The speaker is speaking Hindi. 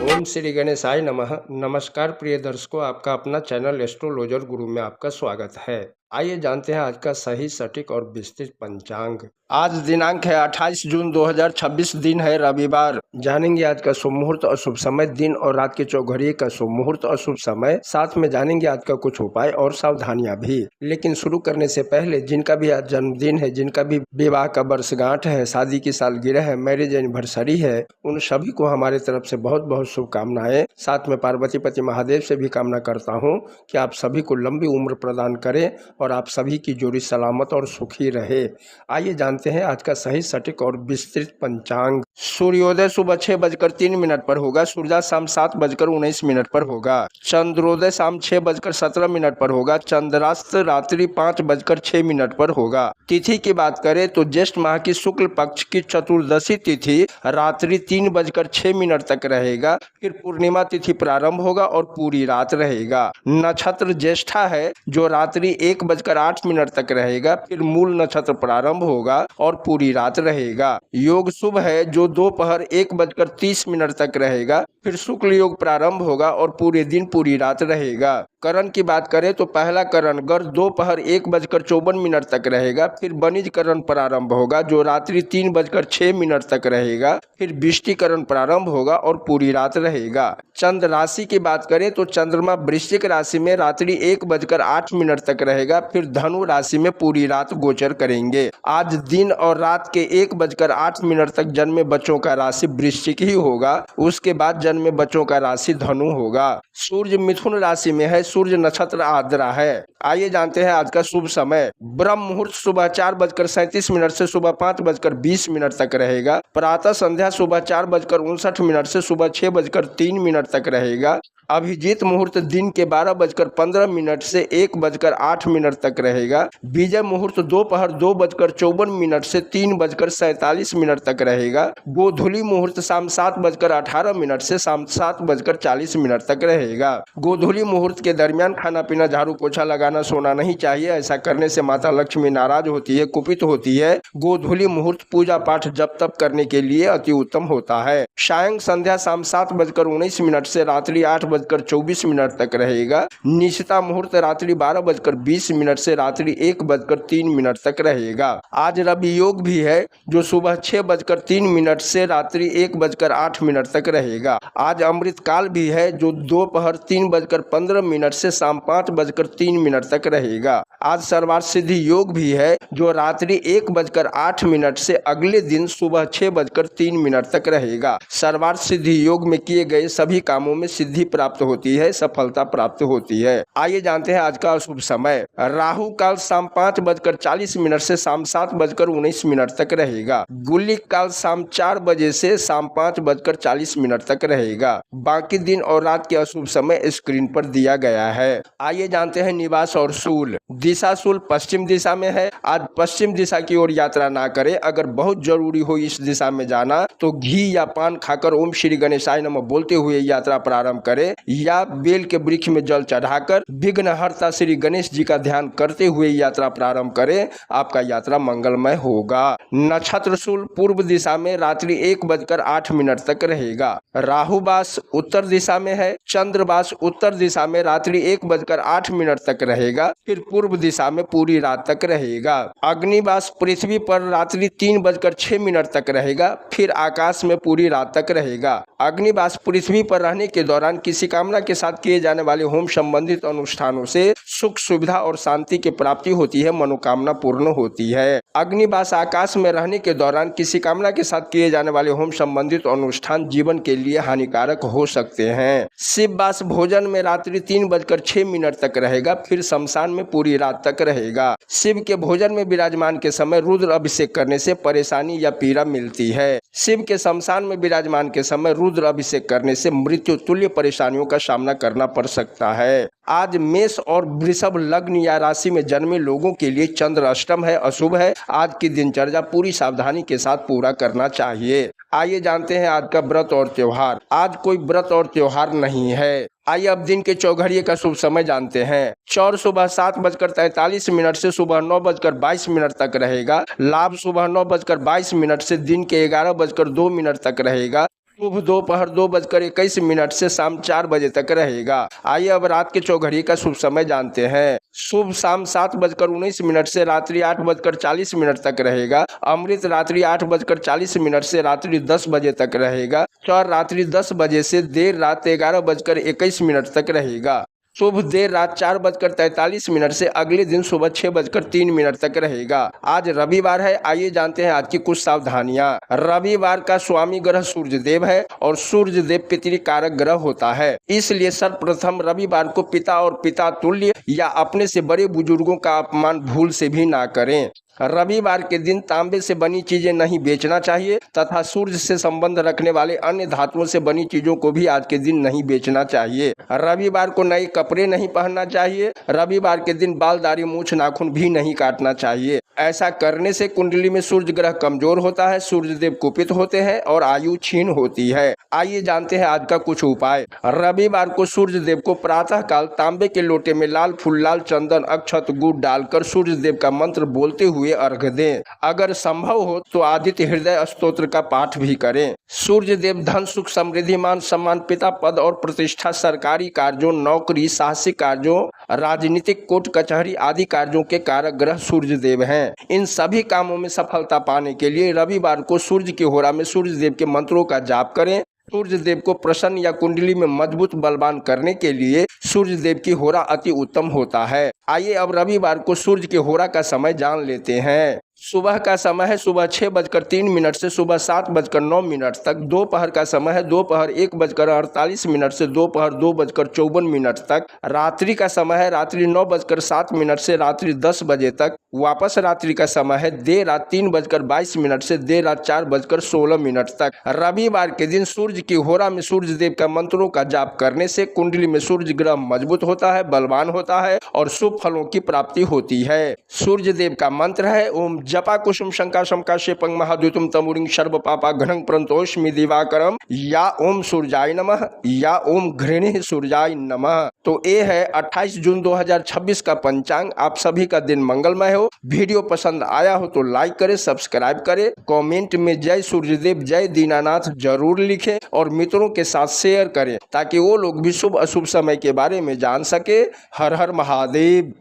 ओम श्री गणेशाय नमः। नमस्कार प्रिय दर्शकों, आपका अपना चैनल एस्ट्रोलॉजर गुरु में आपका स्वागत है। आइए जानते हैं आज का सही, सटीक और विस्तृत पंचांग। आज दिनांक है 28 जून 2026, दिन है रविवार। जानेंगे आज का शुभ मुहूर्त और शुभ समय, दिन और रात के चौघड़िए का शुभ मुहूर्त और शुभ समय, साथ में जानेंगे आज का कुछ उपाय और सावधानियां भी। लेकिन शुरू करने से पहले जिनका भी आज जन्मदिन है, जिनका भी विवाह का वर्षगांठ है, शादी की सालगिरह है, मैरिज एनिवर्सरी है, उन सभी को हमारे तरफ से बहुत बहुत शुभकामनाएं। साथ में पार्वती पति महादेव से भी कामना करता हूं कि आप सभी को लंबी उम्र प्रदान करें और आप सभी की जोड़ी सलामत और सुखी रहे। आइए जानते हैं आज का सही, सटीक और विस्तृत पंचांग। सूर्योदय सुबह 6:03 पर होगा। सूर्यास्त शाम 7:19 पर होगा। चंद्रोदय शाम 6:17 पर होगा। चंद्रास्त रात्रि 5:06 पर होगा। तिथि की बात करें तो ज्येष्ठ माह की शुक्ल पक्ष की चतुर्दशी तिथि रात्रि 3:06 तक रहेगा। फिर पूर्णिमा तिथि प्रारंभ होगा और पूरी रात रहेगा। नक्षत्र ज्येष्ठा है जो रात्रि 1:08 तक रहेगा। फिर मूल नक्षत्र प्रारंभ होगा और पूरी रात रहेगा। योग शुभ है जो दोपहर 1:30 तक रहेगा। फिर शुक्ल योग प्रारंभ होगा और पूरे दिन पूरी रात रहेगा। करण की बात करें तो पहला करण गर्भ दोपहर 1:54 तक रहेगा। फिर वनिज करण प्रारंभ होगा जो रात्रि 3:06 तक रहेगा। फिर विष्टिकरण प्रारंभ होगा और पूरी रात रहेगा। चंद्र राशि की बात करें तो चंद्रमा वृश्चिक राशि में रात्रि 1:08 तक रहेगा। फिर धनु राशि में पूरी रात गोचर करेंगे। आज दिन और रात के 1:08 तक जन्मे बच्चों का राशि वृश्चिक ही होगा। उसके बाद जन्मे बच्चों का राशि धनु होगा। सूर्य मिथुन राशि में है। सूर्य नक्षत्र आर्द्रा है। आइए जानते हैं आज का शुभ समय। ब्रह्म मुहूर्त सुबह 4:37 से सुबह 5:20 तक रहेगा। प्रातः संध्या सुबह 4:59 से सुबह 6:03 तक रहेगा। अभिजीत मुहूर्त दिन के 12:15 से 1:08 तक रहेगा। विजय मुहूर्त दोपहर 2:54 से 3:47 तक रहेगा। गोधूली मुहूर्त शाम 7:18 से शाम 7:40 तक रहेगा। गोधूली मुहूर्त के दरमियान खाना पीना, झाड़ू पोछा लगाना, सोना नहीं चाहिए। ऐसा करने से माता लक्ष्मी नाराज होती है, कुपित होती है। गोधूली मुहूर्त पूजा पाठ जप तप करने के लिए अति उत्तम होता है। सायं संध्या शाम 7:19 से रात्रि 8:24 तक रहेगा। निशिता मुहूर्त रात्रि 12:20 से रात्रि 1:03 तक रहेगा। आज रवि योग भी है जो सुबह 6:03 से रात्रि 1:08 तक रहेगा। आज अमृत काल भी है जो दोपहर 3:15 से शाम 5:03 तक रहेगा। आज सर्वार्थ सिद्धि योग भी है जो रात्रि 1:08 से अगले दिन सुबह 6:03 तक रहेगा। सर्वार्थ सिद्धि योग में किए गए सभी कामों में सिद्धि प्राप्त होती है, सफलता प्राप्त होती है। आइए जानते हैं आज का अशुभ समय। राहु काल शाम 5:40 से शाम 7:19 तक रहेगा। गुलिक काल शाम 4 बजे से शाम 5:40 तक रहेगा। बाकी दिन और रात के अशुभ समय स्क्रीन पर दिया गया है। आइए जानते हैं निवास और शूल। दिशा शूल पश्चिम दिशा में है। आज पश्चिम दिशा की ओर यात्रा ना करें। अगर बहुत जरूरी हो इस दिशा में जाना तो घी या पान खाकर ओम श्री गणेशाय नमः बोलते हुए यात्रा प्रारंभ करें, या बेल के वृक्ष में जल चढ़ाकर विघ्नहर्ता श्री गणेश जी का ध्यान करते हुए यात्रा प्रारंभ करें। आपका यात्रा मंगलमय होगा। नक्षत्र शूल पूर्व दिशा में रात्रि 1:08 तक रहेगा। राहुबास उत्तर दिशा में है। चंद्रबास उत्तर दिशा में रात्रि 1:08 तक रहेगा। फिर पूर्व दिशा में पूरी रात तक रहेगा। अग्निबास पृथ्वी पर रात्रि 3:06 तक रहेगा। फिर आकाश में पूरी रात तक रहेगा। अग्निबास पृथ्वी पर रहने के दौरान किसी कामना के साथ किए जाने वाले होम संबंधित अनुष्ठानों से सुख सुविधा और शांति की प्राप्ति होती है, मनोकामना पूर्ण होती है। अग्निबास आकाश में रहने के दौरान किसी कामना के साथ किए जाने वाले होम संबंधित अनुष्ठान जीवन के लिए हानिकारक हो सकते हैं। शिवबास भोजन में रात्रि 3:06 तक रहेगा। फिर शमशान में पूरी रात तक रहेगा। शिव के भोजन में विराजमान के समय रुद्र अभिषेक करने से परेशानी या पीड़ा मिलती है। शिव के शमशान में विराजमान के समय रुद्र अभिषेक करने से मृत्यु तुल्य परेशानियों का सामना करना पड़ सकता है। आज मेष और वृषभ लग्न या राशि में जन्मे लोगों के लिए चंद्र अष्टम है, अशुभ है। आज की दिनचर्या पूरी सावधानी के साथ पूरा करना चाहिए। आइए जानते हैं आज का व्रत और त्योहार। आज कोई व्रत और त्योहार नहीं है। आइए अब दिन के चौघड़िए का शुभ समय जानते हैं। चौर सुबह 7:43 से सुबह 9:22 तक रहेगा। लाभ सुबह 9:22 से दिन के 11:02 तक रहेगा। शुभ दोपहर 2:21 से शाम 4 बजे तक रहेगा। आइए अब रात के चौघड़ी का शुभ समय जानते हैं। शुभ शाम 7:19 से रात्रि 8:40 तक रहेगा। अमृत रात्रि 8:40 से रात्रि 10 बजे तक रहेगा। चौर रात्रि 10 बजे से देर रात 11:21 तक रहेगा। शुभ देर रात 4:43 से अगले दिन सुबह 6:03 तक रहेगा। आज रविवार है। आइए जानते हैं आज की कुछ सावधानियां। रविवार का स्वामी ग्रह सूर्य देव है और सूर्य देव पितृकारक ग्रह होता है, इसलिए सर्वप्रथम रविवार को पिता और पिता तुल्य या अपने से बड़े बुजुर्गों का अपमान भूल से भी ना करें। रविवार के दिन तांबे से बनी चीजें नहीं बेचना चाहिए तथा सूर्य से संबंध रखने वाले अन्य धातुओं से बनी चीजों को भी आज के दिन नहीं बेचना चाहिए। रविवार को नए कपड़े नहीं पहनना चाहिए। रविवार के दिन बाल, दाढ़ी, मूछ, नाखून भी नहीं काटना चाहिए। ऐसा करने से कुंडली में सूर्य ग्रह कमजोर होता है, सूर्य देव कुपित होते हैं और आयु क्षीण होती है। आइए जानते हैं आज का कुछ उपाय। रविवार को सूर्य देव को प्रातः काल तांबे के लोटे में लाल फूल, लाल चंदन, अक्षत, गुड़ डालकर सूर्य देव का मंत्र बोलते हुए अर्घ दें। अगर संभव हो तो आदित्य हृदय स्तोत्र का पाठ भी करें। सूर्य देव धन, सुख, समृद्धि, मान सम्मान, पिता पद और प्रतिष्ठा, सरकारी कार्यों, नौकरी, साहसिक कार्यों, राजनीतिक, कोर्ट कचहरी आदि कार्यों के कारक ग्रह सूर्य देव हैं। इन सभी कामों में सफलता पाने के लिए रविवार को सूर्य की होरा में सूर्य देव के मंत्रों का जाप करें। सूर्य देव को प्रसन्न या कुंडली में मजबूत बलवान करने के लिए सूर्य देव की होरा अति उत्तम होता है। आइए अब रविवार को सूर्य की होरा का समय जान लेते हैं। सुबह का समय है सुबह 6:03 से सुबह 7:09 तक। दोपहर का समय है दोपहर 1:48 से दोपहर 2:54 तक। रात्रि का समय है रात्रि 9:07 से रात्रि 10 बजे तक। वापस रात्रि का समय है देर रात 3:22 से देर रात 4:16 तक। रविवार के दिन सूर्य की होरा में सूर्य देव का मंत्रों का जाप करने से कुंडली में सूर्य ग्रह मजबूत होता है, बलवान होता है और शुभ फलों की प्राप्ति होती है। सूर्य देव का मंत्र है ओम जपा कुसुम शंका शंका शेपंग महाद्युतम तमुरिंग सर्व पापा घनंग प्रंतोष्मि दिवाकरम या ओम सूर्याय नमः या ओम घृणे सूर्याय नमः। तो ये है 28 जून 2026 का पंचांग। आप सभी का दिन मंगलमय हो। वीडियो पसंद आया हो तो लाइक करें, सब्सक्राइब करें, कमेंट में जय सूर्यदेव, जय दीनानाथ जरूर लिखें और मित्रों के साथ शेयर करें ताकि वो लोग भी शुभ अशुभ समय के बारे में जान सके। हर हर महादेव।